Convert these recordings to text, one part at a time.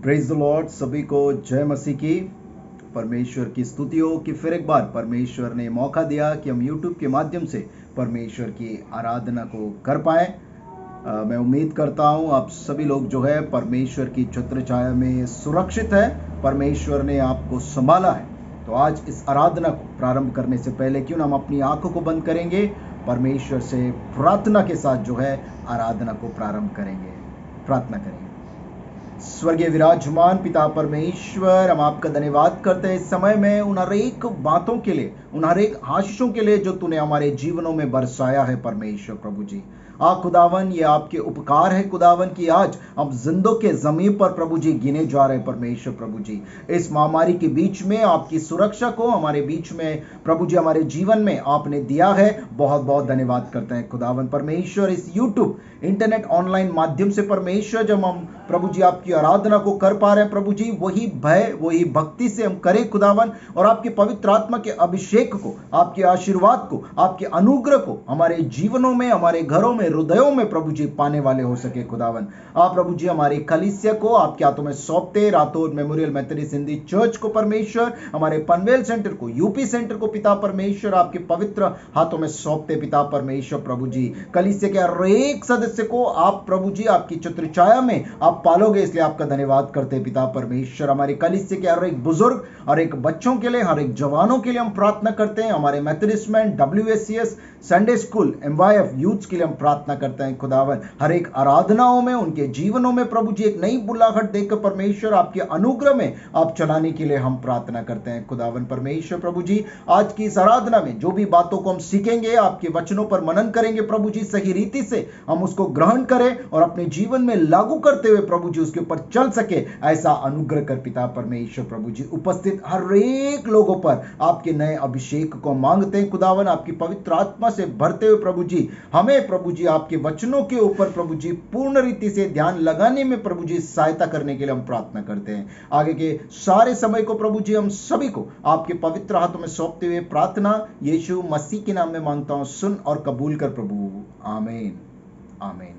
Praise the Lord. सभी को जय मसीह की। परमेश्वर की स्तुति हो कि फिर एक बार परमेश्वर ने मौका दिया कि हम YouTube के माध्यम से परमेश्वर की आराधना को कर पाएं। मैं उम्मीद करता हूं आप सभी लोग जो है परमेश्वर की छत्र छाया में सुरक्षित है। परमेश्वर ने आपको संभाला है। तो आज इस आराधना को प्रारंभ करने से पहले क्यों ना हम अपनी आंखों को बंद करेंगे, परमेश्वर से प्रार्थना के साथ जो है आराधना को प्रारंभ करेंगे। प्रार्थना करेंगे। स्वर्गीय विराजमान पिता परमेश्वर, हम आपका धन्यवाद करते हैं इस समय में उन हर एक बातों के लिए, उन हर एक आशीषों के लिए जो तूने हमारे जीवनों में बरसाया है परमेश्वर प्रभु जी। खुदावन, ये आपके उपकार है खुदावन कि आज हम जिंदों के जमीन पर प्रभु जी गिने जा रहे हैं परमेश्वर प्रभु जी। इस महामारी के बीच में आपकी सुरक्षा को हमारे बीच में प्रभु जी, हमारे जीवन में आपने दिया है। बहुत बहुत धन्यवाद करते हैं खुदावन परमेश्वर। इस यूट्यूब इंटरनेट ऑनलाइन माध्यम से परमेश्वर जब हम प्रभु जी आपकी आराधना को कर पा रहे हैं प्रभु जी, वही भय वही भक्ति से हम करें खुदावन, और आपके पवित्र आत्मा के अभिषेक को, आपके आशीर्वाद को, आपके अनुग्रह को हमारे जीवनों में, हमारे घरों में, हृदयों में प्रभु जी पाने वाले हो सके खुदावन। आप प्रभु जी हमारी कलीसिया को आपके हाथों में सौंपते, रातोर मेमोरियल मेथोडिस्ट हिंदी चर्च को परमेश्वर, हमारे पनवेल सेंटर को, यूपी सेंटर को पिता परमेश्वर आपके पवित्र हाथों में सौंपते पिता परमेश्वर प्रभु जी। कलीसिया के हर एक सदस्य को आप प्रभु जी आपकी छत्र छाया में आप पालोगे, इसलिए आपका धन्यवाद करते पिता परमेश्वर। हमारे कलीसिया के हर एक बुजुर्ग, हर एक बच्चों के लिए, हर एक जवानों के लिए हम प्रार्थना करते हैं। हमारे Methodist man, WSCS, Sunday school, MYF youth के लिए हम प्रार्थना करते हैं खुदावन। हर एक आराधनाओं में, उनके जीवनों में प्रभु जी एक नई बुलाहट देकर परमेश्वर आपके अनुग्रह में आप चलाने के लिए हम प्रार्थना करते हैं खुदावन परमेश्वर प्रभु जी। आज की इस आराधना में जो भी बातों को हम सीखेंगे, आपके वचनों पर मनन करेंगे प्रभु जी, सही रीति से हम उसको ग्रहण करें और अपने जीवन में लागू करते हुए प्रभु जी उसके ऊपर चल सके, ऐसा अनुग्रह कर पिता परमेश्वर प्रभु जी। उपस्थित हर एक लोगों पर आपके नए अभिषेक को मांगते हैं खुदावन, आपकी पवित्र आत्मा से भरते हुए प्रभु जी हमें प्रभु जी आपके वचनों के ऊपर प्रभु जी पूर्ण रीति से ध्यान लगाने में प्रभु जी सहायता करने के लिए हम प्रार्थना करते हैं। आगे के सारे समय को प्रभु जी हम सभी को आपके पवित्र हाथों में सौंपते हुए प्रार्थना यीशु मसीह के नाम में मांगता हूं, सुन और कबूल कर प्रभु। आमीन आमीन।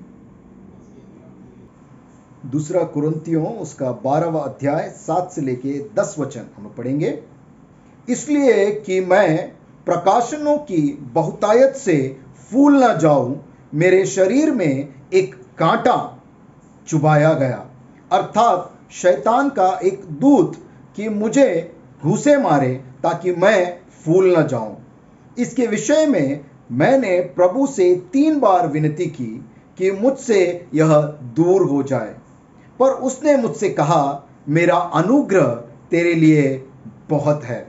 दूसरा कुरिन्थियों उसका 12वां अध्याय 7 से लेके 10 वचन हम पढ़ेंगे। इसलिए कि मैं प्रकाशनों की बहुतायत से फूल न जाऊं, मेरे शरीर में एक कांटा चुभाया गया, अर्थात शैतान का एक दूत कि मुझे घूंसे मारे ताकि मैं फूल न जाऊं। इसके विषय में मैंने प्रभु से 3 बार विनती की कि मुझसे यह दूर हो जाए, पर उसने मुझसे कहा, मेरा अनुग्रह तेरे लिए बहुत है,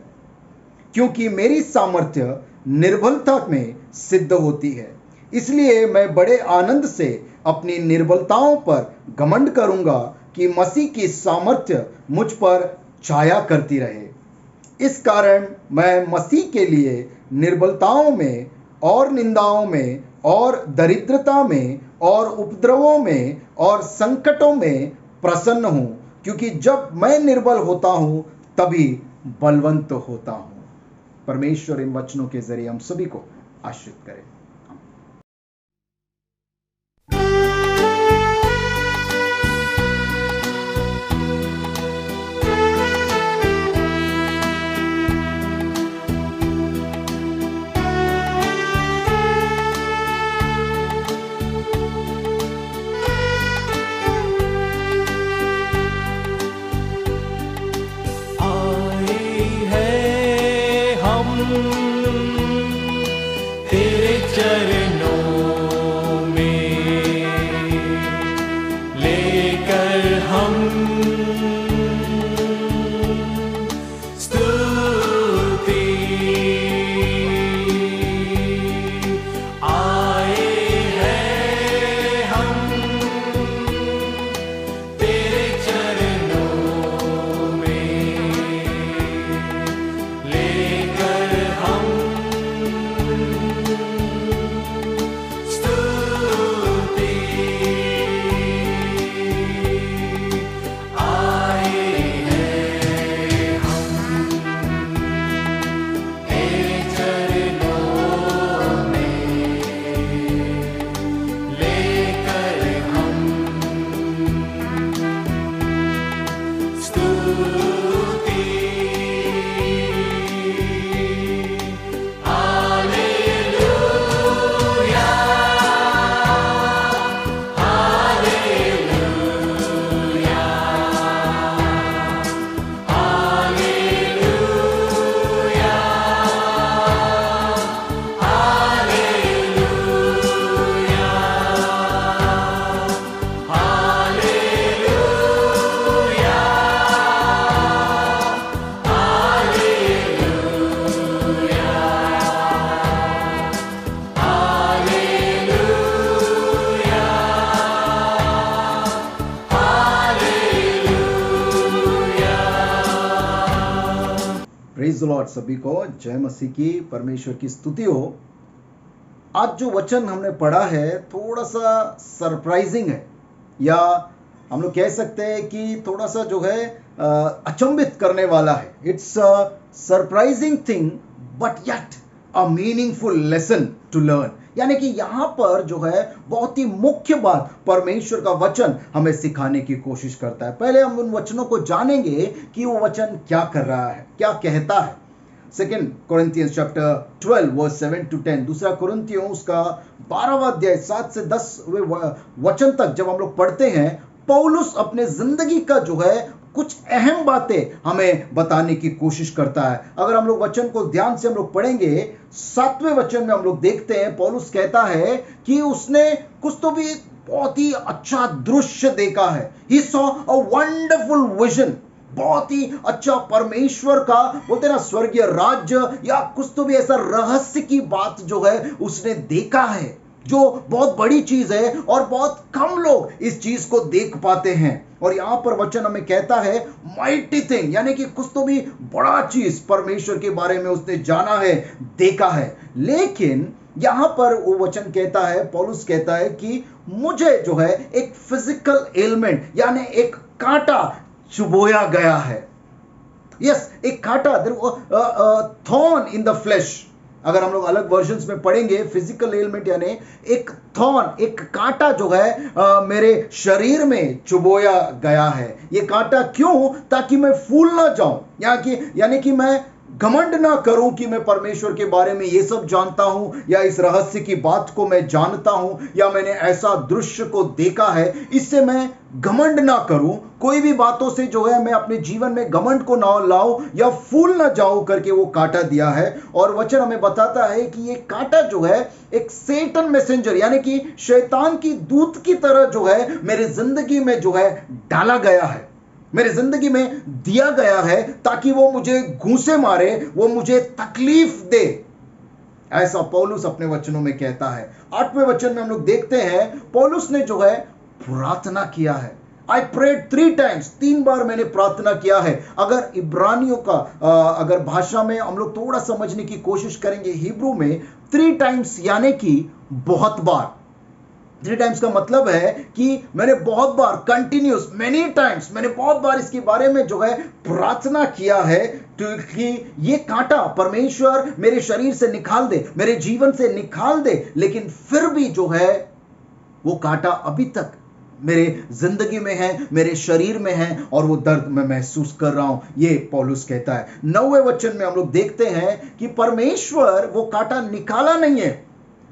क्योंकि मेरी सामर्थ्य निर्बलता में सिद्ध होती है। इसलिए मैं बड़े आनंद से अपनी निर्बलताओं पर घमंड करूंगा कि मसीह की सामर्थ्य मुझ पर छाया करती रहे। इस कारण मैं मसीह के लिए निर्बलताओं में और निंदाओं में और दरिद्रता में और उपद्रवों में और संकटों में प्रसन्न हूं, क्योंकि जब मैं निर्बल होता हूं तभी बलवंत होता हूं। परमेश्वर इन वचनों के जरिए हम सभी को आशीर्वाद करे। तेरे चरणों में लेकर हम स्तुति आए हैं हम तेरे चरणों में लेकर हम प्रेज द लॉर्ड। सभी को जय मसीह की, परमेश्वर की स्तुति हो। आज जो वचन हमने पढ़ा है थोड़ा सा सरप्राइजिंग है, या हम लोग कह सकते हैं कि थोड़ा सा जो है अचंभित करने वाला है। It's a surprising thing but yet a meaningful lesson to learn. यानी कि यहाँ पर जो है बहुत ही मुख्य बात परमेश्वर का वचन हमें सिखाने की कोशिश करता है। पहले हम उन वचनों को जानेंगे कि वो वचन क्या कर रहा है, क्या कहता है। 2 Corinthians chapter 12 verse 7 to 10, दूसरा कुरिन्थियों उसका 12वां अध्याय 7 से 10 वचन तक जब हम लोग पढ़ते हैं, पौलुस अपने जिंदगी का जो है कुछ अहम बातें हमें बताने की कोशिश करता है। अगर हम लोग वचन को ध्यान से हम लोग पढ़ेंगे, 7वें वचन में हम लोग देखते हैं पौलुस कहता है कि उसने कुछ तो भी बहुत ही अच्छा दृश्य देखा है। He saw a wonderful vision, बहुत ही अच्छा परमेश्वर का बोलते ना स्वर्गीय राज्य या कुछ तो भी ऐसा रहस्य की बात जो है उसने देखा है, जो बहुत बड़ी चीज है और बहुत कम लोग इस चीज को देख पाते हैं। और यहां पर वचन हमें कहता है माइटी थिंग, यानी कि कुछ तो भी बड़ा चीज परमेश्वर के बारे में उसने जाना है, देखा है। लेकिन यहां पर वो वचन कहता है, पौलुस कहता है कि मुझे जो है एक फिजिकल एलिमेंट यानी एक कांटा चुभोया गया है। यस, एक कांटा, थॉर्न इन द फ्लेश। अगर हम लोग अलग वर्जन्स में पढ़ेंगे, फिजिकल एलिमेंट यानी एक थॉर्न, एक कांटा जो है मेरे शरीर में चुभोया गया है। ये कांटा क्यों? ताकि मैं फूल ना जाऊं, यानी कि मैं घमंड ना करूं कि मैं परमेश्वर के बारे में ये सब जानता हूं, या इस रहस्य की बात को मैं जानता हूं, या मैंने ऐसा दृश्य को देखा है, इससे मैं घमंड ना करूं। कोई भी बातों से जो है मैं अपने जीवन में घमंड को ना लाऊं या फूल ना जाऊं करके वो कांटा दिया है। और वचन हमें बताता है कि ये कांटा जो है एक सेटन मैसेंजर यानी कि शैतान की दूत की तरह जो है मेरे जिंदगी में जो है डाला गया है, मेरे जिंदगी में दिया गया है, ताकि वो मुझे घूंसे मारे, वो मुझे तकलीफ दे। ऐसा पौलुस अपने वचनों में कहता है। 8वें वचन में हम लोग देखते हैं पौलुस ने जो है प्रार्थना किया है। I prayed 3 times, 3 बार मैंने प्रार्थना किया है। अगर इब्रानियों का अगर भाषा में हम लोग थोड़ा समझने की कोशिश करेंगे, हिब्रू में 3 times यानी कि बहुत बार। 3 times का मतलब है कि मैंने बहुत बार, कंटिन्यूस, मेनी टाइम्स, मैंने बहुत बार इसके बारे में जो है प्रार्थना किया है कि ये कांटा परमेश्वर मेरे शरीर से निकाल दे, मेरे जीवन से निकाल दे। लेकिन फिर भी जो है वो कांटा अभी तक मेरे जिंदगी में है, मेरे शरीर में है, और वो दर्द मैं महसूस कर रहा हूं, ये पौलुस कहता है। 9वें वचन में हम लोग देखते हैं कि परमेश्वर वो कांटा निकाला नहीं है,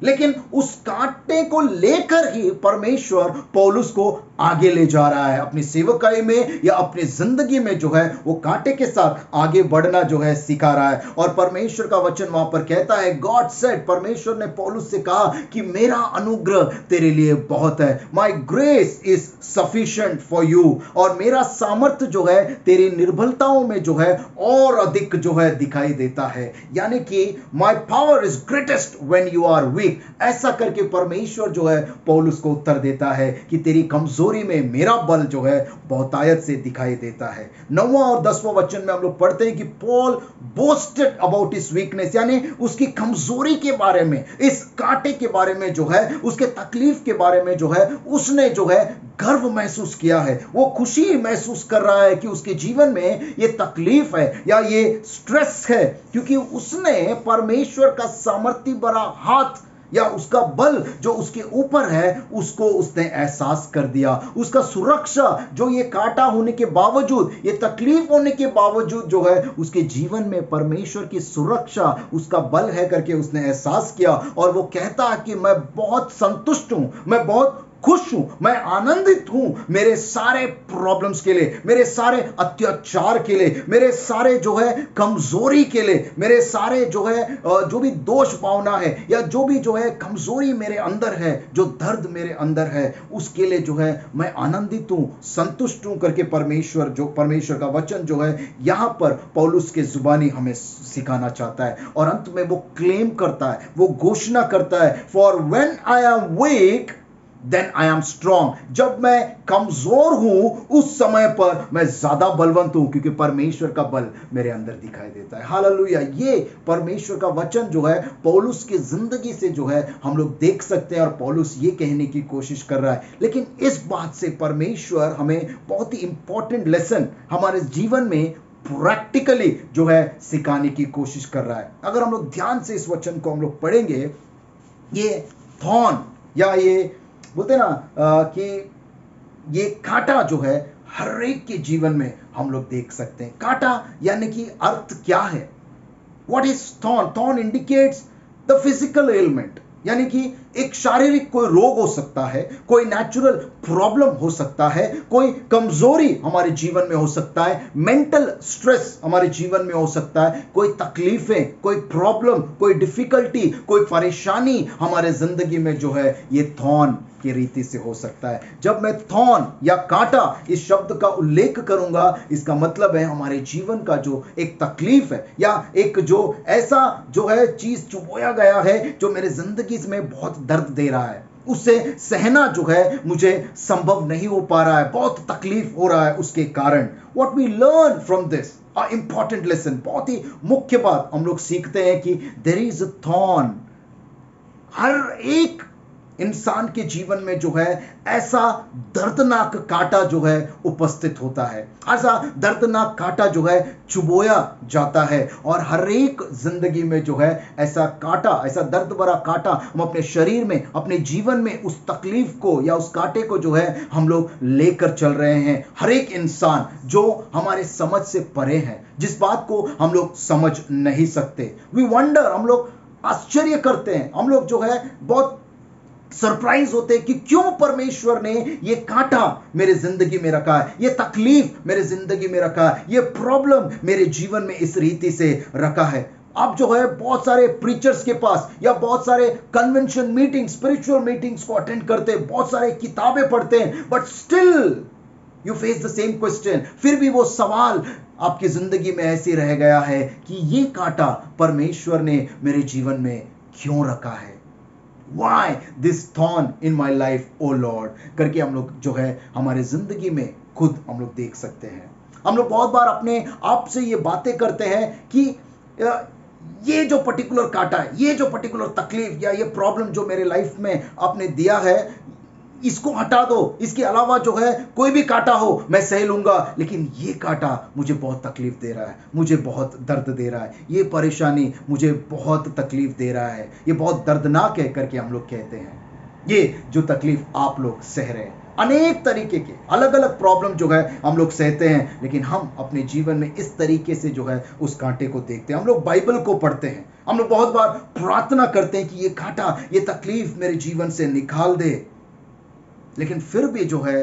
लेकिन उस कांटे को लेकर ही परमेश्वर पौलुस को आगे ले जा रहा है अपनी सेवकाई में, या अपनी जिंदगी में जो है वो कांटे के साथ आगे बढ़ना जो है सिखा रहा है। और परमेश्वर का वचन वहां पर कहता है, गॉड सेड, परमेश्वर ने पौलुस से कहा कि मेरा अनुग्रह तेरे लिए बहुत है, माई grace is sufficient for you, और मेरा सामर्थ्य जो है तेरी निर्बलताओं में जो है और अधिक जो है दिखाई देता है। यानी कि my power is greatest when you are weak. ऐसा करके परमेश्वर जो है पौलुस को उत्तर देता है कि तेरी कमजोरी में मेरा बल जो है बहुतायत से दिखाई देता है। 9वां और 10वां वचन में हम लोग पढ़ते हैं कि Paul boasted about his weakness, यानी उसकी कमजोरी के बारे में, इस कांटे के बारे में जो है, उसके तकलीफ के बारे में जो है उसने जो है गर्व महसूस किया है। वो खुशी महसूस कर रहा है कि उसके जीवन में ये तकलीफ है या ये स्ट्रेस है, क्योंकि उसने परमेश्वर का सामर्थ्य भरा हाथ या उसका बल जो उसके ऊपर है उसको उसने एहसास कर दिया। उसका सुरक्षा जो ये कांटा होने के बावजूद, ये तकलीफ होने के बावजूद जो है उसके जीवन में परमेश्वर की सुरक्षा, उसका बल है करके उसने एहसास किया। और वो कहता है कि मैं बहुत संतुष्ट हूं, मैं बहुत खुश हूं, मैं आनंदित हूं मेरे सारे प्रॉब्लम्स के लिए, मेरे सारे अत्याचार के लिए, मेरे सारे जो है कमजोरी के लिए, मेरे सारे जो है जो भी दोष भावना है या जो भी जो है कमजोरी मेरे अंदर है, जो दर्द मेरे अंदर है, उसके लिए जो है मैं आनंदित हूं, संतुष्ट हूं करके परमेश्वर का वचन जो है यहां पर पौलुस के जुबानी हमें सिखाना चाहता है। और अंत में वो क्लेम करता है, वो घोषणा करता है, for when I am weak then I am strong. जब मैं कमजोर हूं उस समय पर मैं ज्यादा बलवंत हूं, क्योंकि परमेश्वर का बल मेरे अंदर दिखाई देता है। हालेलुया। ये परमेश्वर का वचन जो है पौलुस की जिंदगी से जो है हम लोग देख सकते हैं, और पौलुस ये कहने की कोशिश कर रहा है। लेकिन इस बात से परमेश्वर हमें बहुत ही इंपॉर्टेंट लेसन हमारे जीवन में प्रैक्टिकली जो है सिखाने की कोशिश कर रहा है। अगर हम लोग ध्यान से इस वचन को हम लोग पढ़ेंगे, ये थॉर्न या ये बोलते हैं ना कि ये कांटा जो है हर एक के जीवन में हम लोग देख सकते हैं। कांटा यानी कि अर्थ क्या है? What is thorn? Thorn indicates the physical element, यानी कि एक शारीरिक कोई रोग हो सकता है, कोई नेचुरल प्रॉब्लम हो सकता है, कोई कमजोरी हमारे जीवन में हो सकता है, मेंटल स्ट्रेस हमारे जीवन में हो सकता है, कोई तकलीफें, कोई प्रॉब्लम, कोई डिफिकल्टी, कोई परेशानी हमारे जिंदगी में जो है ये थॉर्न की रीति से हो सकता है। जब मैं थॉर्न या कांटा इस शब्द का उल्लेख करूंगा, इसका मतलब है हमारे जीवन का जो एक तकलीफ है या एक जो ऐसा जो है चीज चुभोया गया है जो मेरे जिंदगी में बहुत दर्द दे रहा है, उसे सहना जो है मुझे संभव नहीं हो पा रहा है, बहुत तकलीफ हो रहा है उसके कारण। What we learn from this important lesson, बहुत ही मुख्य बात हम लोग सीखते हैं कि देयर इज अ थॉर्न। हर एक इंसान के जीवन में जो है ऐसा दर्दनाक कांटा जो है उपस्थित होता है, ऐसा दर्दनाक कांटा जो है चुभोया जाता है, और हर एक जिंदगी में जो है ऐसा कांटा, ऐसा दर्द भरा कांटा हम अपने शरीर में, अपने जीवन में उस तकलीफ को या उस कांटे को जो है हम लोग लेकर चल रहे हैं। हर एक इंसान जो हमारे समझ से परे है, जिस बात को हम लोग समझ नहीं सकते, वी वंडर, हम लोग आश्चर्य करते हैं, हम लोग जो है बहुत सरप्राइज होते हैं कि क्यों परमेश्वर ने ये कांटा मेरे जिंदगी में रखा है, ये तकलीफ मेरे जिंदगी में रखा है, ये प्रॉब्लम मेरे जीवन में इस रीति से रखा है। आप जो है बहुत सारे प्रीचर्स के पास या बहुत सारे कन्वेंशन मीटिंग, स्पिरिचुअल मीटिंग्स को अटेंड करते हैं, बहुत सारे किताबें पढ़ते हैं, but still you face the same question. फिर भी वो सवाल आपकी जिंदगी में ऐसे रह गया है कि ये कांटा परमेश्वर ने मेरे जीवन में क्यों रखा है? Why this thorn in my life, oh Lord? करके हम लोग जो है हमारे जिंदगी में खुद हम लोग देख सकते हैं। हम लोग बहुत बार अपने आप से ये बातें करते हैं कि ये जो पर्टिकुलर कांटा है, ये जो पर्टिकुलर तकलीफ या ये प्रॉब्लम जो मेरे लाइफ में आपने दिया है, इसको हटा दो, इसके अलावा जो है कोई भी कांटा हो मैं सह लूंगा, लेकिन ये कांटा मुझे बहुत तकलीफ दे रहा है, मुझे बहुत दर्द दे रहा है, ये परेशानी मुझे बहुत तकलीफ दे रहा है, ये बहुत दर्दनाक है करके हम लोग कहते हैं। ये जो तकलीफ आप लोग सह रहे हैं, अनेक तरीके के अलग अलग प्रॉब्लम जो है हम लोग सहते हैं, लेकिन हम अपने जीवन में इस तरीके से जो है उस कांटे को देखते हैं। हम लोग बाइबल को पढ़ते हैं, हम लोग बहुत बार प्रार्थना करते हैं कि ये कांटा, ये तकलीफ मेरे जीवन से निकाल दे, लेकिन फिर भी जो है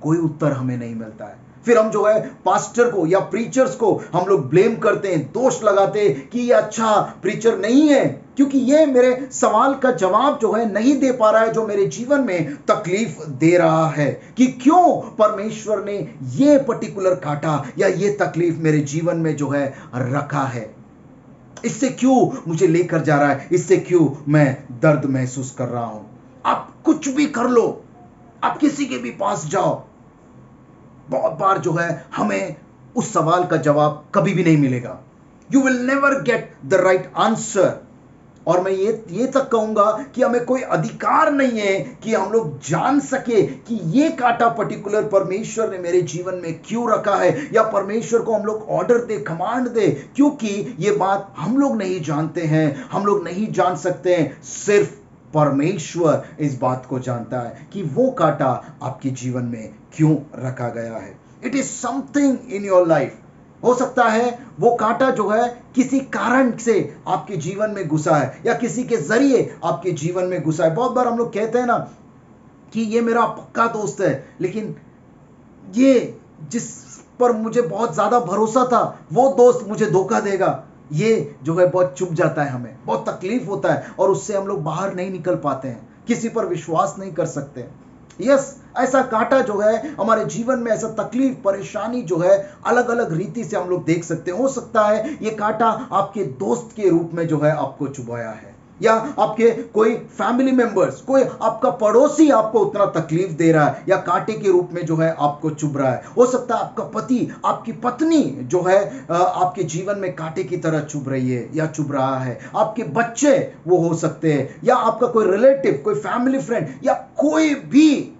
कोई उत्तर हमें नहीं मिलता है। फिर हम जो है पास्टर को या प्रीचर्स को हम लोग ब्लेम करते हैं, दोष लगाते हैं कि ये अच्छा प्रीचर नहीं है, क्योंकि ये मेरे सवाल का जवाब जो है नहीं दे पा रहा है, जो मेरे जीवन में तकलीफ दे रहा है, कि क्यों परमेश्वर ने ये पर्टिकुलर कांटा या ये तकलीफ मेरे जीवन में जो है रखा है, इससे क्यों मुझे लेकर जा रहा है, इससे क्यों मैं दर्द महसूस कर रहा हूं। आप कुछ भी कर लो, आप किसी के भी पास जाओ, बहुत बार जो है हमें उस सवाल का जवाब कभी भी नहीं मिलेगा। You will never get the right answer. और मैं ये तक कहूंगा कि हमें कोई अधिकार नहीं है कि हम लोग जान सके कि ये कांटा पर्टिकुलर परमेश्वर ने मेरे जीवन में क्यों रखा है, या परमेश्वर को हम लोग ऑर्डर दे, कमांड दे, क्योंकि ये बात हम लोग नहीं जानते हैं, हम लोग नहीं जान सकते हैं। सिर्फ परमेश्वर इस बात को जानता है कि वो कांटा आपके जीवन में क्यों रखा गया है। It is something in your life. हो सकता है वो कांटा जो है किसी कारण से आपके जीवन में घुसा है, या किसी के जरिए आपके जीवन में घुसा है। बहुत बार हम लोग कहते हैं ना कि ये मेरा पक्का दोस्त है, लेकिन ये जिस पर मुझे बहुत ज्यादा भरोसा था, वो दोस्त मुझे धोखा देगा। ये जो है बहुत चुभ जाता है, हमें बहुत तकलीफ होता है, और उससे हम लोग बाहर नहीं निकल पाते हैं, किसी पर विश्वास नहीं कर सकते। यस, ऐसा कांटा जो है हमारे जीवन में, ऐसा तकलीफ, परेशानी जो है अलग अलग रीति से हम लोग देख सकते हैं। हो सकता है ये कांटा आपके दोस्त के रूप में जो है आपको चुभाया है, या आपके कोई फैमिली मेंबर्स, कोई आपका पड़ोसी आपको उतना तकलीफ दे रहा है या कांटे के रूप में जो है आपको चुभ रहा है। हो सकता है आपका पति, आपकी पत्नी जो है आपके जीवन में कांटे की तरह चुभ रही है या चुभ रहा है। आपके बच्चे वो हो सकते हैं, या आपका कोई रिलेटिव, कोई फैमिली फ्रेंड, या कोई भी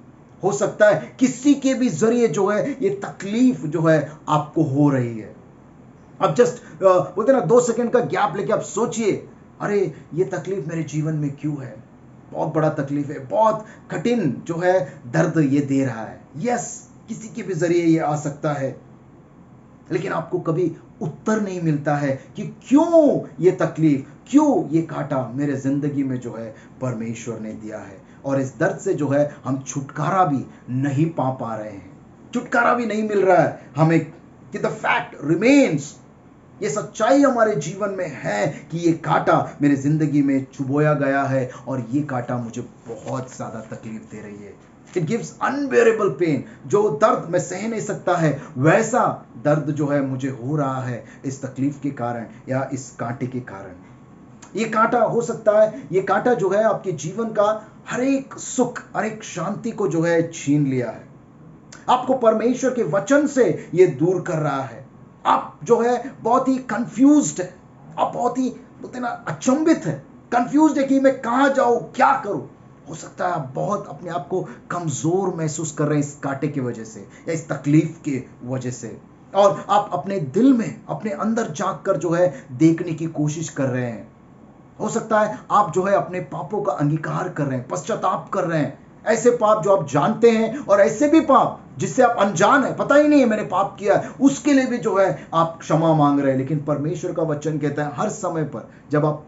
हो सकता है, किसी के भी जरिए जो है ये तकलीफ जो है आपको हो रही है। अब जस्ट बोलते ना 2 सेकंड का गैप लेके आप सोचिए, अरे ये तकलीफ मेरे जीवन में क्यों है? बहुत बड़ा तकलीफ है, बहुत कठिन जो है दर्द ये दे रहा है। यस, किसी के भी जरिए ये आ सकता है, लेकिन आपको कभी उत्तर नहीं मिलता है कि क्यों ये तकलीफ, क्यों ये कांटा मेरे जिंदगी में जो है परमेश्वर ने दिया है। और इस दर्द से जो है हम छुटकारा भी नहीं पा रहे हैं, छुटकारा भी नहीं मिल रहा है हमें, कि द फैक्ट रिमेन्स, ये सच्चाई हमारे जीवन में है कि ये कांटा मेरे जिंदगी में चुभोया गया है और ये कांटा मुझे बहुत ज्यादा तकलीफ दे रही है। It gives unbearable pain. जो दर्द मैं सह नहीं सकता है, वैसा दर्द जो है मुझे हो रहा है इस तकलीफ के कारण या इस कांटे के कारण। ये कांटा हो सकता है, ये कांटा जो है आपके जीवन का हर एक सुख, हर एक शांति को जो है छीन लिया है। आपको परमेश्वर के वचन से ये दूर कर रहा है। आप जो है बहुत ही कंफ्यूज्ड है, आप बहुत ही बोलते ना अचंभित है, कंफ्यूज्ड है कि मैं कहां जाऊं, क्या करूं। हो सकता है आप बहुत अपने आप को कमजोर महसूस कर रहे हैं इस कांटे की वजह से या इस तकलीफ की वजह से, और आप अपने दिल में, अपने अंदर झांक कर जो है देखने की कोशिश कर रहे हैं। हो सकता है आप जो है अपने पापों का अंगीकार कर रहे हैं, पश्चाताप कर रहे हैं, ऐसे पाप जो आप जानते हैं और ऐसे भी पाप जिससे आप अनजान है, पता ही नहीं है मैंने पाप किया है, उसके लिए भी जो है आप क्षमा मांग रहे हैं। लेकिन परमेश्वर का वचन कहता है हर समय पर जब आप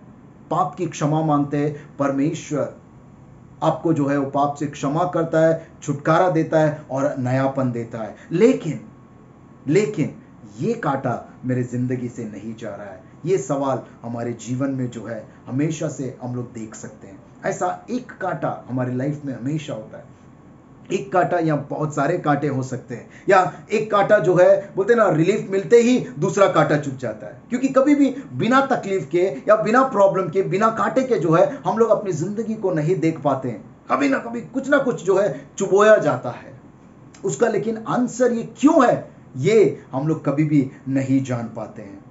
पाप की क्षमा मांगते हैं, परमेश्वर आपको जो है वो पाप से क्षमा करता है, छुटकारा देता है और नयापन देता है। लेकिन ये कांटा मेरे जिंदगी से नहीं जा रहा है। ये सवाल हमारे जीवन में जो है हमेशा से हम लोग देख सकते हैं। ऐसा एक कांटा हमारी लाइफ में हमेशा होता है। एक कांटा या बहुत सारे कांटे हो सकते हैं, या एक कांटा जो है बोलते ना रिलीफ मिलते ही दूसरा कांटा चुभ जाता है। क्योंकि कभी भी बिना तकलीफ के या बिना प्रॉब्लम के, बिना कांटे के जो है हम लोग अपनी जिंदगी को नहीं देख पाते हैं। कभी ना कभी कुछ ना कुछ जो है चुभोया जाता है उसका, लेकिन आंसर ये क्यों है ये हम लोग कभी भी नहीं जान पाते हैं।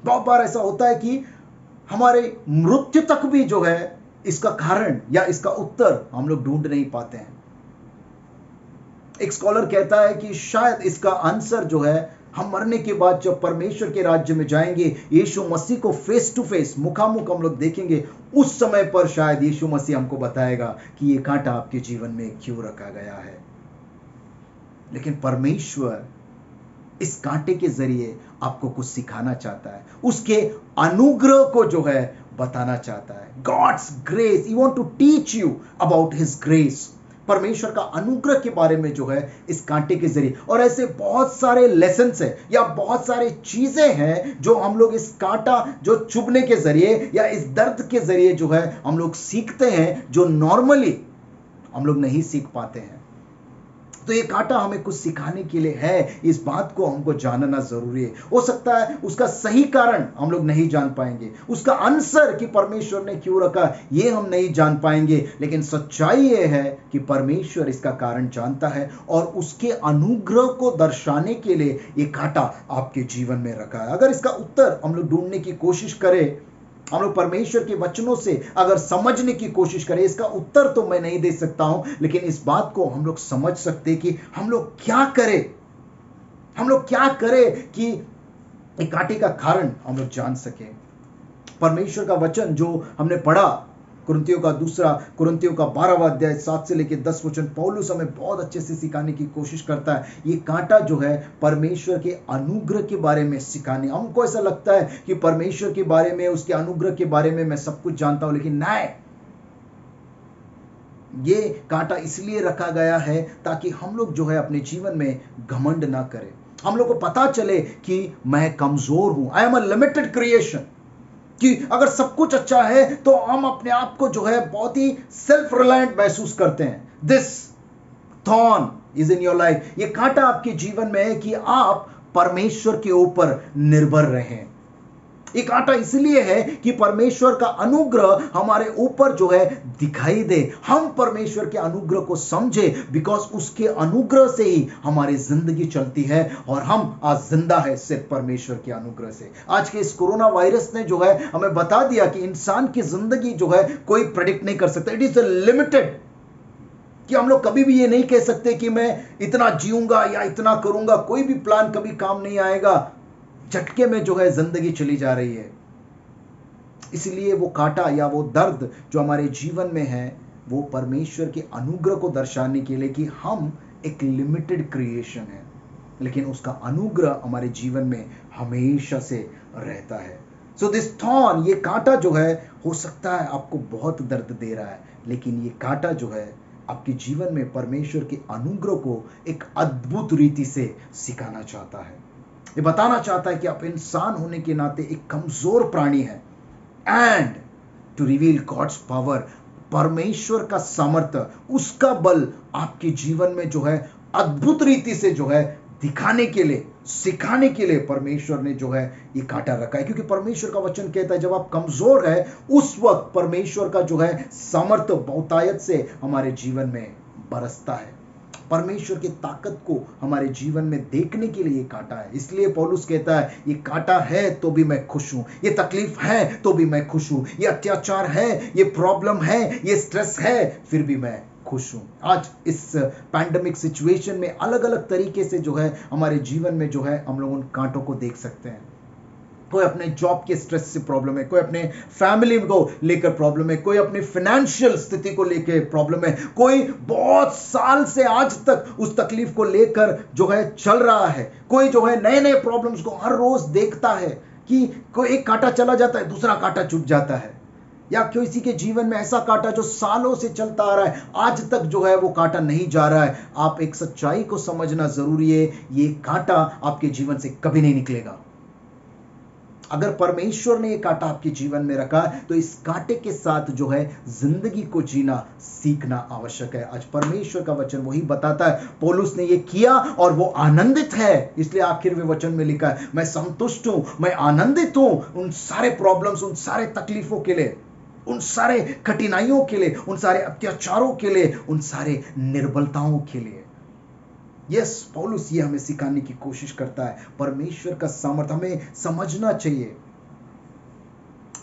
बहुत बार ऐसा होता है कि हमारे मृत्यु तक भी जो है इसका कारण या इसका उत्तर हम लोग ढूंढ नहीं पाते हैं। एक स्कॉलर कहता है कि शायद इसका आंसर जो है हम मरने के बाद जब परमेश्वर के राज्य में जाएंगे, यीशु मसीह को फेस टू फेस, मुखामुख हम लोग देखेंगे, उस समय पर शायद यीशु मसीह हमको बताएगा कि ये कांटा आपके जीवन में क्यों रखा गया है। लेकिन परमेश्वर इस कांटे के जरिए आपको कुछ सिखाना चाहता है, उसके अनुग्रह को जो है बताना चाहता है। God's grace, he want to teach you about his grace. परमेश्वर का अनुग्रह के बारे में जो है इस कांटे के जरिए, और ऐसे बहुत सारे लेसन्स है या बहुत सारे चीजें हैं जो हम लोग इस कांटा जो चुभने के जरिए या इस दर्द के जरिए जो है हम लोग सीखते हैं, जो नॉर्मली हम लोग नहीं सीख पाते हैं। तो ये कांटा हमें कुछ सिखाने के लिए है, इस बात को हमको जानना जरूरी है। हो सकता है उसका सही कारण हम लोग नहीं जान पाएंगे, उसका आंसर कि परमेश्वर ने क्यों रखा ये हम नहीं जान पाएंगे, लेकिन सच्चाई ये है कि परमेश्वर इसका कारण जानता है और उसके अनुग्रह को दर्शाने के लिए ये कांटा आपके जीवन में रखा है। अगर इसका उत्तर हम लोग ढूंढने की कोशिश करें, हम लोग परमेश्वर के वचनों से अगर समझने की कोशिश करें, इसका उत्तर तो मैं नहीं दे सकता हूं, लेकिन इस बात को हम लोग समझ सकते कि हम लोग क्या करें कि एक कांटे का कारण हम लोग जान सके। परमेश्वर का वचन जो हमने पढ़ा, कुरिन्थियों का 12वां अध्याय 7 से लेकर 10 वचन, पौलुस हमें बहुत अच्छे से सिखाने की कोशिश करता है। ये कांटा जो है परमेश्वर के अनुग्रह के बारे में सिखाने। हमको ऐसा लगता है कि परमेश्वर के बारे में, उसके अनुग्रह के बारे में मैं सब कुछ जानता हूं, लेकिन नहीं, ये कांटा इसलिए रखा गया है ताकि हम लोग जो है अपने जीवन में घमंड ना करें। हम लोग को पता चले कि मैं कमजोर हूं, I am a limited creation, कि अगर सब कुछ अच्छा है तो हम अपने आप को जो है बहुत ही सेल्फ रिलायंट महसूस करते हैं। This thorn is in your life, ये कांटा आपके जीवन में है कि आप परमेश्वर के ऊपर निर्भर रहें, ये कांटा इसलिए है कि परमेश्वर का अनुग्रह हमारे ऊपर जो है दिखाई दे, हम परमेश्वर के अनुग्रह को समझे, बिकॉज उसके अनुग्रह से ही हमारी जिंदगी चलती है और हम आज जिंदा है सिर्फ परमेश्वर के अनुग्रह से। आज के इस कोरोना वायरस ने जो है हमें बता दिया कि इंसान की जिंदगी जो है कोई प्रेडिक्ट नहीं कर सकता। इट इज लिमिटेड, कि हम लोग कभी भी ये नहीं कह सकते कि मैं इतना जीऊंगा या इतना करूंगा, कोई भी प्लान कभी काम नहीं आएगा। झटके में जो है जिंदगी चली जा रही है। इसलिए वो कांटा या वो दर्द जो हमारे जीवन में है वो परमेश्वर के अनुग्रह को दर्शाने के लिए कि हम एक लिमिटेड क्रिएशन है, लेकिन उसका अनुग्रह हमारे जीवन में हमेशा से रहता है। सो दिस थॉर्न, ये कांटा जो है हो सकता है आपको बहुत दर्द दे रहा है, लेकिन ये कांटा जो है आपके जीवन में परमेश्वर के अनुग्रह को एक अद्भुत रीति से सिखाना चाहता है। ये बताना चाहता है कि आप इंसान होने के नाते एक कमजोर प्राणी है, and to reveal God's power, परमेश्वर का सामर्थ्य, उसका बल आपके जीवन में जो है अद्भुत रीति से जो है दिखाने के लिए, सिखाने के लिए परमेश्वर ने जो है ये कांटा रखा है। क्योंकि परमेश्वर का वचन कहता है जब आप कमजोर है उस वक्त परमेश्वर का जो है सामर्थ्य बहुतायत से हमारे जीवन में बरसता है। परमेश्वर की ताकत को हमारे जीवन में देखने के लिए ये कांटा है। इसलिए पौलुस कहता है ये कांटा है तो भी मैं खुश हूं, ये तकलीफ है तो भी मैं खुश हूं, ये अत्याचार है, ये प्रॉब्लम है, ये स्ट्रेस है, फिर भी मैं खुश हूं। आज इस पैंडेमिक सिचुएशन में अलग अलग तरीके से जो है हमारे जीवन में जो है हम लोग उन कांटों को देख सकते हैं। कोई अपने जॉब के स्ट्रेस से प्रॉब्लम है, कोई अपने फैमिली को लेकर प्रॉब्लम है, कोई अपनी फाइनेंशियल स्थिति को लेकर प्रॉब्लम है, कोई बहुत साल से आज तक उस तकलीफ को लेकर जो है चल रहा है, कोई जो है नए नए प्रॉब्लम्स को हर रोज देखता है कि कोई एक कांटा चला जाता है दूसरा कांटा छूट जाता है, या किसी के जीवन में ऐसा कांटा जो सालों से चलता आ रहा है आज तक जो है वो कांटा नहीं जा रहा है। आप एक सच्चाई को समझना जरूरी है, ये कांटा आपके जीवन से कभी नहीं निकलेगा। अगर परमेश्वर ने ये कांटा आपके जीवन में रखा तो इस कांटे के साथ जो है जिंदगी को जीना सीखना आवश्यक है। आज परमेश्वर का वचन वही बताता है, पौलुस ने ये किया और वो आनंदित है, इसलिए आखिर में वचन में लिखा है मैं संतुष्ट हूं, मैं आनंदित हूं उन सारे प्रॉब्लम्स, उन सारे तकलीफों के लिए, उन सारे कठिनाइयों के लिए, उन सारे अत्याचारों के लिए, उन सारे निर्बलताओं के लिए। यस, पौलुस ये हमें सिखाने की कोशिश करता है। परमेश्वर का सामर्थ्य हमें समझना चाहिए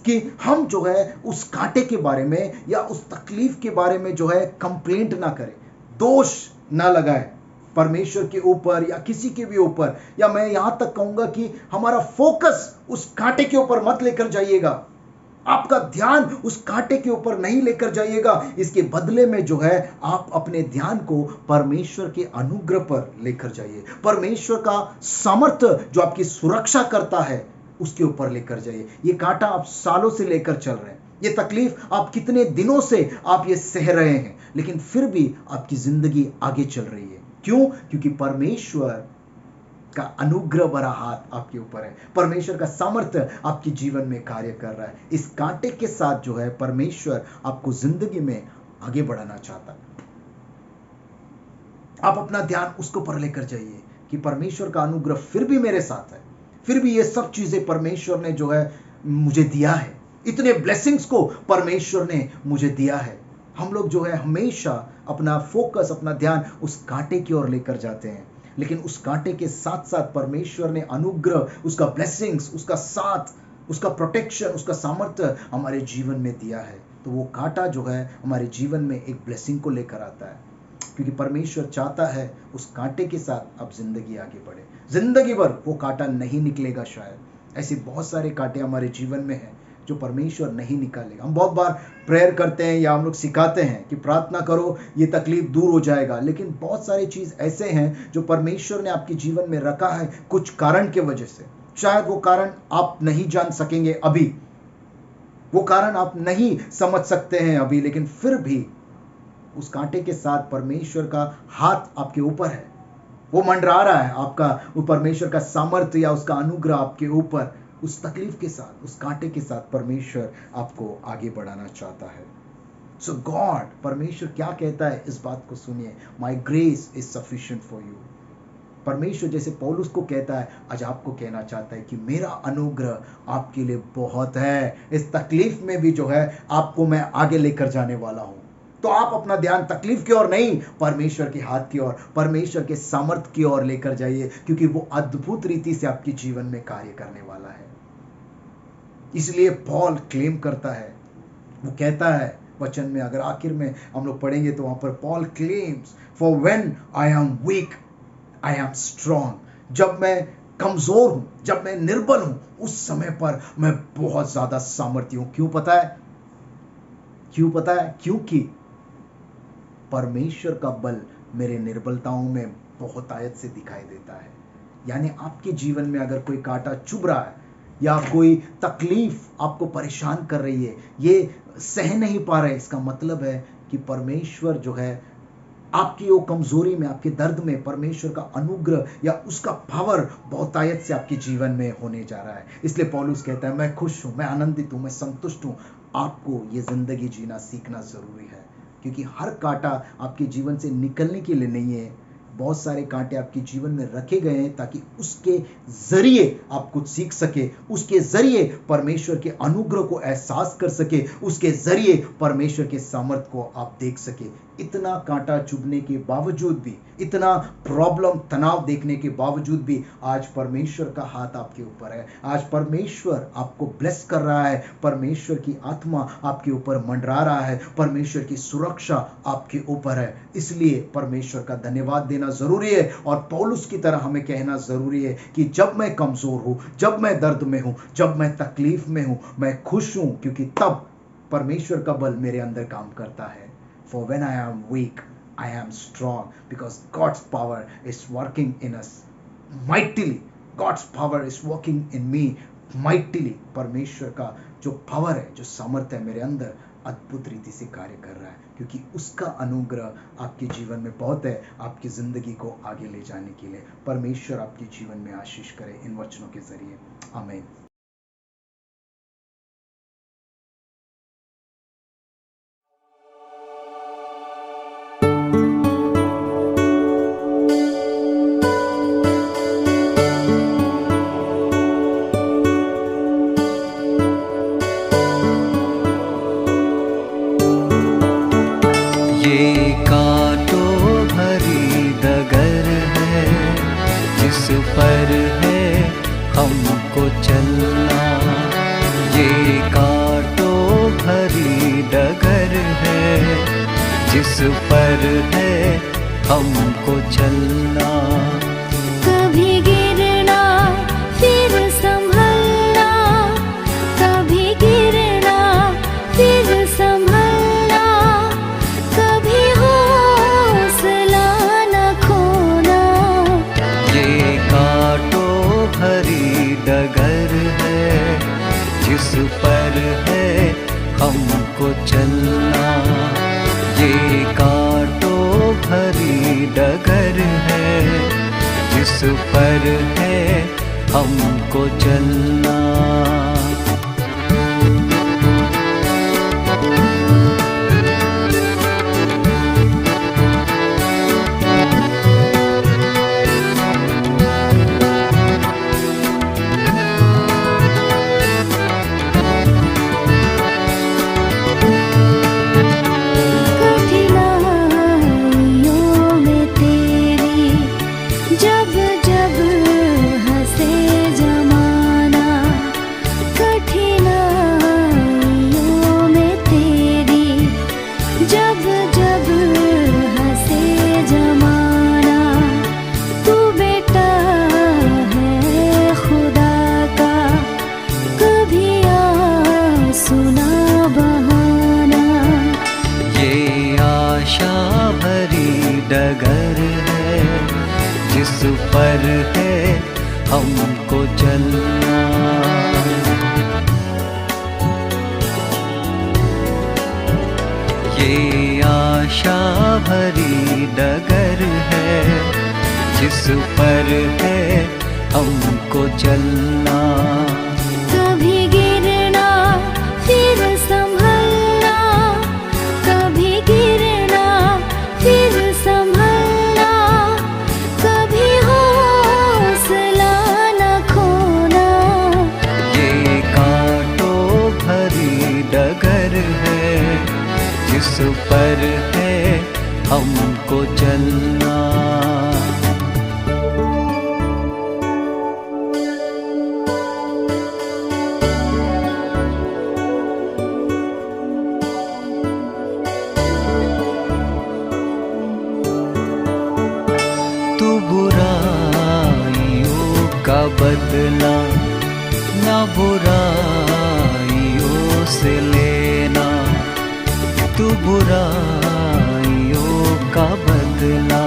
कि हम जो है उस कांटे के बारे में या उस तकलीफ के बारे में जो है कंप्लेंट ना करें, दोष ना लगाए परमेश्वर के ऊपर या किसी के भी ऊपर, या मैं यहां तक कहूंगा कि हमारा फोकस उस कांटे के ऊपर मत लेकर जाइएगा, आपका ध्यान उस कांटे के ऊपर नहीं लेकर जाइएगा। इसके बदले में जो है आप अपने ध्यान को परमेश्वर के अनुग्रह पर लेकर जाइए, परमेश्वर का सामर्थ्य जो आपकी सुरक्षा करता है उसके ऊपर लेकर जाइए। ये कांटा आप सालों से लेकर चल रहे हैं, ये तकलीफ आप कितने दिनों से आप ये सह रहे हैं, लेकिन फिर भी आपकी जिंदगी आगे चल रही है। क्यों? क्योंकि परमेश्वर का अनुग्रह भरा हाथ आपके ऊपर है, परमेश्वर का सामर्थ्य आपके जीवन में कार्य कर रहा है। इस कांटे के साथ जो है परमेश्वर आपको जिंदगी में आगे बढ़ाना चाहता है। आप अपना ध्यान उसको पर लेकर जाइए कि परमेश्वर का अनुग्रह फिर भी मेरे साथ है, फिर भी ये सब चीजें परमेश्वर ने जो है मुझे दिया है, इतने ब्लेसिंग्स को परमेश्वर ने मुझे दिया है। हम लोग जो है हमेशा अपना फोकस, अपना ध्यान उस कांटे की ओर लेकर जाते हैं, लेकिन उस कांटे के साथ साथ परमेश्वर ने अनुग्रह, उसका ब्लेसिंग्स, उसका साथ, उसका प्रोटेक्शन, उसका सामर्थ्य हमारे जीवन में दिया है। तो वो कांटा जो है हमारे जीवन में एक ब्लेसिंग को लेकर आता है, क्योंकि परमेश्वर चाहता है उस कांटे के साथ अब जिंदगी आगे बढ़े। जिंदगी भर वो कांटा नहीं निकलेगा शायद, ऐसे बहुत सारे कांटे हमारे जीवन में हैं जो परमेश्वर नहीं निकालेगा। हम बहुत बार प्रेयर करते हैं या हम लोग सिखाते हैं कि प्रार्थना करो ये तकलीफ दूर हो जाएगा, लेकिन बहुत सारी चीज ऐसे हैं जो परमेश्वर ने आपके जीवन में रखा है कुछ कारण के वजह से। शायद वो कारण आप नहीं जान सकेंगे अभी, वो कारण आप नहीं समझ सकते हैं अभी, लेकिन फिर भी उस कांटे के साथ परमेश्वर का हाथ आपके ऊपर है, वो मंडरा रहा है आपका, वो परमेश्वर का सामर्थ्य या उसका अनुग्रह आपके ऊपर, उस तकलीफ के साथ, उस कांटे के साथ परमेश्वर आपको आगे बढ़ाना चाहता है। सो गॉड, परमेश्वर क्या कहता है इस बात को सुनिए, माई grace is sufficient for you. परमेश्वर जैसे पौलुस को कहता है, आज आपको कहना चाहता है कि मेरा अनुग्रह आपके लिए बहुत है। इस तकलीफ में भी जो है आपको मैं आगे लेकर जाने वाला हूं। तो आप अपना ध्यान तकलीफ की ओर नहीं, परमेश्वर के हाथ की ओर, परमेश्वर के सामर्थ की ओर लेकर जाइए, क्योंकि वो अद्भुत रीति से आपके जीवन में कार्य करने वाला है। इसलिए पॉल क्लेम करता है, वो कहता है वचन में, अगर आखिर में हम लोग पढ़ेंगे तो वहां पर Paul claims, for when I am weak I am strong. जब मैं कमजोर हूं, जब मैं निर्बल हूं, उस समय पर मैं बहुत ज्यादा सामर्थ्य हूं। क्यों पता है? क्यों पता है? क्योंकि परमेश्वर का बल मेरे निर्बलताओं में बहुत आयत से दिखाई देता है। यानी आपके जीवन में अगर कोई कांटा चुभ रहा है या कोई तकलीफ आपको परेशान कर रही है, ये सह नहीं पा रहे, इसका मतलब है कि परमेश्वर जो है आपकी वो कमजोरी में, आपके दर्द में परमेश्वर का अनुग्रह या उसका पावर बहुतायत से आपके जीवन में होने जा रहा है। इसलिए पौलुस कहता है, मैं खुश हूं, मैं आनंदित हूं, मैं संतुष्ट हूं। आपको ये जिंदगी जीना सीखना जरूरी है, क्योंकि हर कांटा आपके जीवन से निकलने के लिए नहीं है। बहुत सारे कांटे आपके जीवन में रखे गए हैं ताकि उसके जरिए आप कुछ सीख सके, उसके जरिए परमेश्वर के अनुग्रह को एहसास कर सके, उसके जरिए परमेश्वर के सामर्थ को आप देख सके। इतना कांटा चुभने के बावजूद भी, इतना प्रॉब्लम तनाव देखने के बावजूद भी आज परमेश्वर का हाथ आपके ऊपर है। आज परमेश्वर आपको ब्लेस कर रहा है, परमेश्वर की आत्मा आपके ऊपर मंडरा रहा है, परमेश्वर की सुरक्षा आपके ऊपर है। इसलिए परमेश्वर का धन्यवाद देना जरूरी है और पौलुस की तरह हमें कहना जरूरी है कि जब मैं कमजोर हूं, जब मैं दर्द में हूं, जब मैं तकलीफ में हूं, मैं खुश हूं, क्योंकि तब परमेश्वर का बल मेरे अंदर काम करता है। For when I am weak, I am strong, because God's power is working in us mightily. God's power is working in me mightily. परमेश्वर का जो पावर है, जो सामर्थ्य है, मेरे अंदर अद्भुत रीति से कार्य कर रहा है, क्योंकि उसका अनुग्रह आपके जीवन में बहुत है, आपकी जिंदगी को आगे ले जाने के लिए। परमेश्वर आपके जीवन में आशीष करे इन वचनों के जरिए। आमीन। पर है हमको चलना, ये कांटों भरी डगर है जिस पर है हमको चलना। कभी गिरना फिर संभलना, कभी गिरना फिर संभलना, कभी हौसला न खोना। ये कांटों भरी डगर है जिस पर है हमको चलना, ये कांटों भरी डगर है जिस पर है हमको चलना। डगर है जिस पर है हमको चलना। ये आशा भरी डगर है जिस पर है हमको चलना। कभी गिरना फिर संभलना, कभी गिरना फिर संभलना, कभी हो का बदला ना बुराइयों से लेना, तू बुराइयों का बदला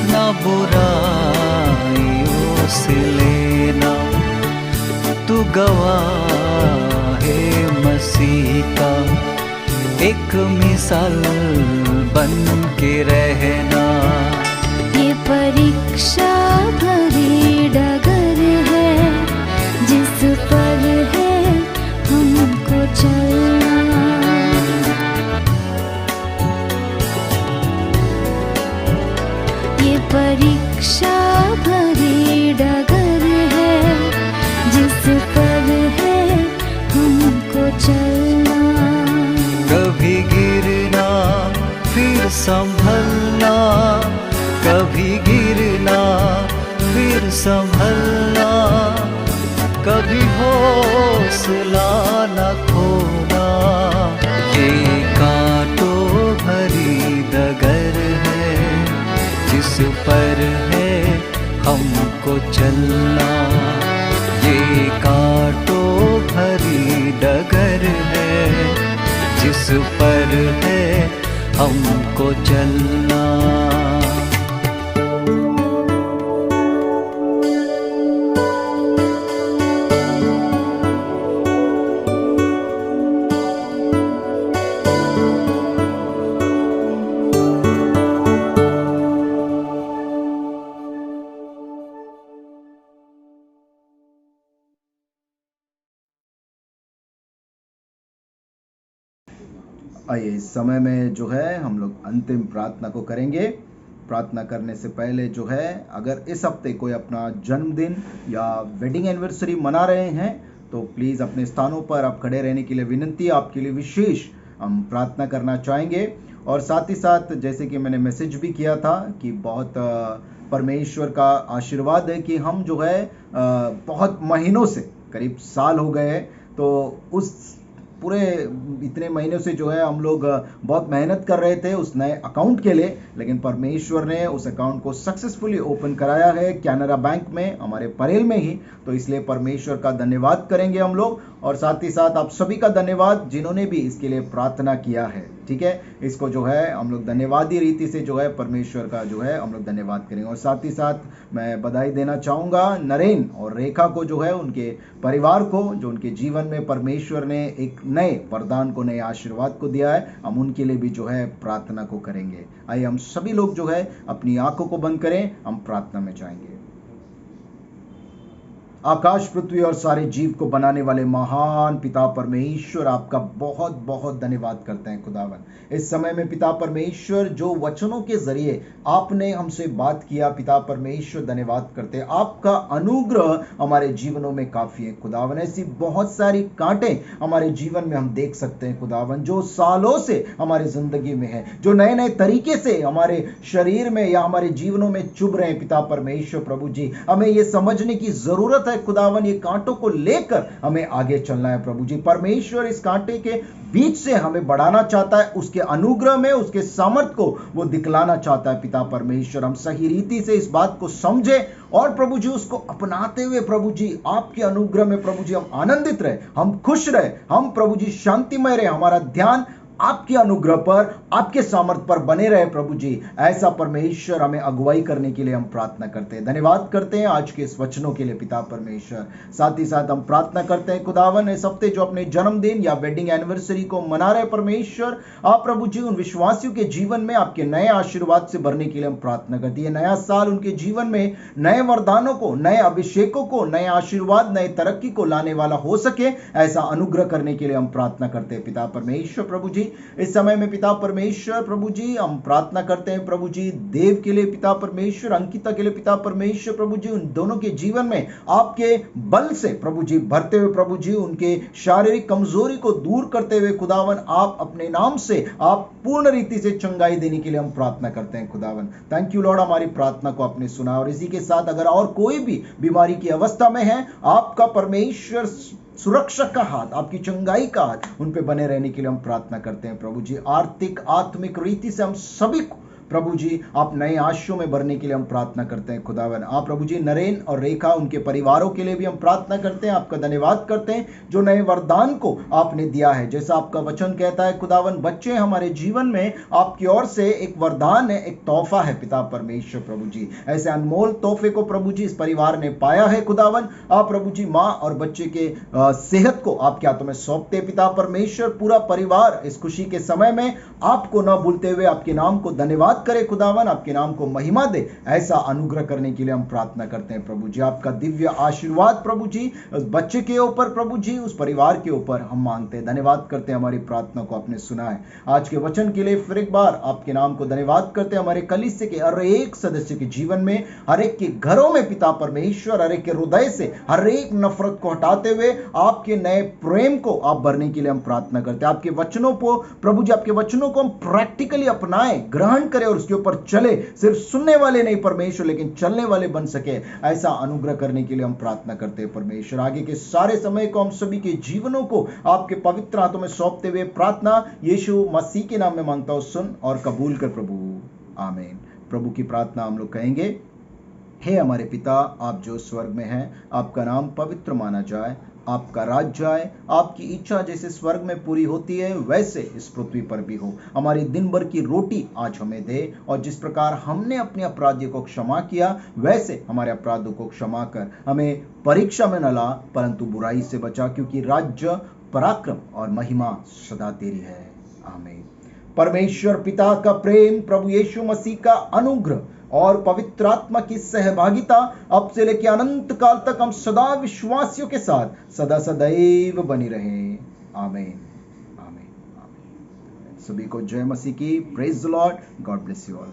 ना बुराइयों से लेना। तू गवाह है मसीह का, एक मिसाल बन के रहना। ये परीक्षा भरी डगर है, जिस पर है हमको चलना। ये परीक्षा भरी डगर है, जिस पर है हमको चलना। कभी गिरना फिर संभलना, कभी गिरना फिर संभलना, कभी हौसला न खोना। ये कांटों भरी डगर है, जिस पर है हमको चलना। ये कांटों भरी डगर है, जिस पर है हमको चलना। आइए इस समय में जो है हम लोग अंतिम प्रार्थना को करेंगे। प्रार्थना करने से पहले जो है, अगर इस हफ्ते कोई अपना जन्मदिन या वेडिंग एनिवर्सरी मना रहे हैं तो प्लीज़ अपने स्थानों पर आप खड़े रहने के लिए विनंती। आपके लिए विशेष हम प्रार्थना करना चाहेंगे। और साथ ही साथ जैसे कि मैंने मैसेज भी किया था कि बहुत परमेश्वर का आशीर्वाद है कि हम जो है बहुत महीनों से, करीब साल हो गए हैं, तो उस पूरे इतने महीनों से जो है हम लोग बहुत मेहनत कर रहे थे उस नए अकाउंट के लिए, लेकिन परमेश्वर ने उस अकाउंट को सक्सेसफुली ओपन कराया है कैनरा बैंक में, हमारे परेल में ही। तो इसलिए परमेश्वर का धन्यवाद करेंगे हम लोग। और साथ ही साथ आप सभी का धन्यवाद जिन्होंने भी इसके लिए प्रार्थना किया है। ठीक है, इसको जो है हम लोग धन्यवादी रीति से जो है परमेश्वर का जो है हम लोग धन्यवाद करेंगे। और साथ ही साथ मैं बधाई देना चाहूँगा नरेन और रेखा को, जो है उनके परिवार को, जो उनके जीवन में परमेश्वर ने एक नए वरदान को, नए आशीर्वाद को दिया है। हम उनके लिए भी जो है प्रार्थना को करेंगे। आइए हम सभी लोग जो है अपनी आंखों को बंद करें, हम प्रार्थना में जाएंगे। आकाश, पृथ्वी और सारे जीव को बनाने वाले महान पिता परमेश्वर, आपका बहुत बहुत धन्यवाद करते हैं खुदावन। इस समय में पिता परमेश्वर जो वचनों के जरिए आपने हमसे बात किया, पिता परमेश्वर धन्यवाद करते हैं। आपका अनुग्रह हमारे जीवनों में काफी है खुदावन। ऐसी बहुत सारी कांटे हमारे जीवन में हम देख सकते हैं खुदावन, जो सालों से हमारे जिंदगी में है, जो नए नए तरीके से हमारे शरीर में या हमारे जीवनों में चुभ रहे हैं। पिता परमेश्वर प्रभु जी, हमें ये समझने की जरूरत है खुदावन, ये कांटों को लेकर हमें आगे चलना है प्रभु जी। परमेश्वर इस कांटे के बीच से हमें बढ़ाना चाहता है, उसके अनुग्रह में, उसके सामर्थ को वो दिखलाना चाहता है। पिता परमेश्वर, हम सही रीति से इस बात को समझे और प्रभु जी उसको अपनाते हुए प्रभु जी आपके अनुग्रह में प्रभु जी हम आनंदित रहे, हम खुश रहे, हम प्रभु जी शांतिमय रहे, हमारा ध्यान आपके अनुग्रह पर, आपके सामर्थ पर बने रहे प्रभु जी। ऐसा परमेश्वर हमें अगुवाई करने के लिए हम प्रार्थना करते हैं। धन्यवाद करते हैं आज के इस वचनों के लिए पिता परमेश्वर। साथ ही साथ हम प्रार्थना करते हैं खुदावन, इस हफ्ते जो अपने जन्मदिन या वेडिंग एनिवर्सरी को मना रहे परमेश्वर, आप प्रभु जी उन विश्वासियों के जीवन में आपके नए आशीर्वाद से भरने के लिए हम प्रार्थना करते हैं। नया साल उनके जीवन में नए वरदानों को, नए अभिषेकों को, नए आशीर्वाद, नए तरक्की को लाने वाला हो सके, ऐसा अनुग्रह करने के लिए हम प्रार्थना करते हैं पिता परमेश्वर प्रभु जी। इस समय में पिता परमेश्वर प्रभु जी हम प्रार्थना करते हैं प्रभु जी देव के लिए, पिता परमेश्वर अंकिता के लिए, पिता परमेश्वर प्रभु जी उन दोनों के जीवन में आपके बल से प्रभु जी भरते हुए प्रभु जी उनके शारीरिक कमजोरी को दूर करते हुए खुदावन आप अपने नाम से आप पूर्ण रीति से चंगाई देने के लिए हम प्रार्थना करते हैं खुदावन। थैंक यू लॉर्ड, हमारी प्रार्थना को आपने सुना। और इसी के साथ अगर और कोई भी बीमारी की अवस्था में है, आपका परमेश्वर सुरक्षा का हाथ, आपकी चंगाई का हाथ उन पे बने रहने के लिए हम प्रार्थना करते हैं प्रभु जी। आर्थिक आत्मिक रीति से हम सभी को प्रभु जी आप नए आशीषों में भरने के लिए हम प्रार्थना करते हैं खुदावन। आप प्रभु जी नरेन और रेखा उनके परिवारों के लिए भी हम प्रार्थना करते हैं, आपका धन्यवाद करते हैं जो नए वरदान को आपने दिया है। जैसा आपका वचन कहता है खुदावन, बच्चे हमारे जीवन में आपकी ओर से एक वरदान है, एक तोहफा है पिता परमेश्वर प्रभु जी। ऐसे अनमोल तोहफे को प्रभु जी इस परिवार ने पाया है खुदावन। आप प्रभु जी माँ और बच्चे के सेहत को आपके हाथों में सौंपते पिता परमेश्वर। पूरा परिवार इस खुशी के समय में आपको न भूलते हुए आपके नाम को धन्यवाद करे खुदावन, आपके नाम को महिमा दे। ऐसा अनुग्रह करने के लिए हम प्रार्थना करते हैं प्रभु जी। आपका दिव्य आशीर्वाद प्रभु जी उस बच्चे के ऊपर प्रभु जी, उस परिवार के ऊपर हम मांगते हैं। धन्यवाद करते हैं हमारी प्रार्थना को आपने सुना है। आज के वचन के लिए फिर एक बार आपके नाम को धन्यवाद करते हैं। हमारे कलीसिया के हर एक सदस्य के जीवन में, हर एक के घरों में पिता परमेश्वर, हर एक के हृदय से हर एक नफरत को हटाते हुए आपके नए प्रेम को आप भरने के लिए हम प्रार्थना करते हैं। आपके वचनों को प्रभु जी, आपके वचनों को हम प्रैक्टिकली अपनाएं, ग्रहण करें और उसके ऊपर चले। सिर्फ सुनने वाले नहीं परमेश्वर, लेकिन चलने वाले बन सके, ऐसा अनुग्रह करने के लिए हम प्रार्थना करते हैं परमेश्वर। आगे के सारे समय को हम सभी के जीवनों को आपके पवित्र हाथों में सौंपते हुए प्रार्थना यीशु मसीह के नाम में मांगता हूं, सुन और कबूल कर प्रभु, आमीन। प्रभु की प्रार्थना हम लोग कहेंगे। हे हमारे पिता, आप जो स्वर्ग में हैं, आपका नाम पवित्र माना जाए, आपका राज्य आए, आपकी इच्छा जैसे स्वर्ग में पूरी होती है वैसे इस पृथ्वी पर भी हो। हमारी दिन भर की रोटी आज हमें दे, और जिस प्रकार हमने अपने अपराधियों को क्षमा किया वैसे हमारे अपराधों को क्षमा कर हमें परीक्षा में न ला, परंतु बुराई से बचा, क्योंकि राज्य, पराक्रम और महिमा सदा तेरी है, आमीन। परमेश्वर पिता का प्रेम, प्रभु यीशु मसीह का अनुग्रह और पवित्र आत्मा की सहभागिता अब से लेकर अनंत काल तक हम सदा विश्वासियों के साथ सदा सदैव बनी रहे, आमीन, आमीन, आमीन। सभी को जय मसीह की। Praise the Lord. God bless you all.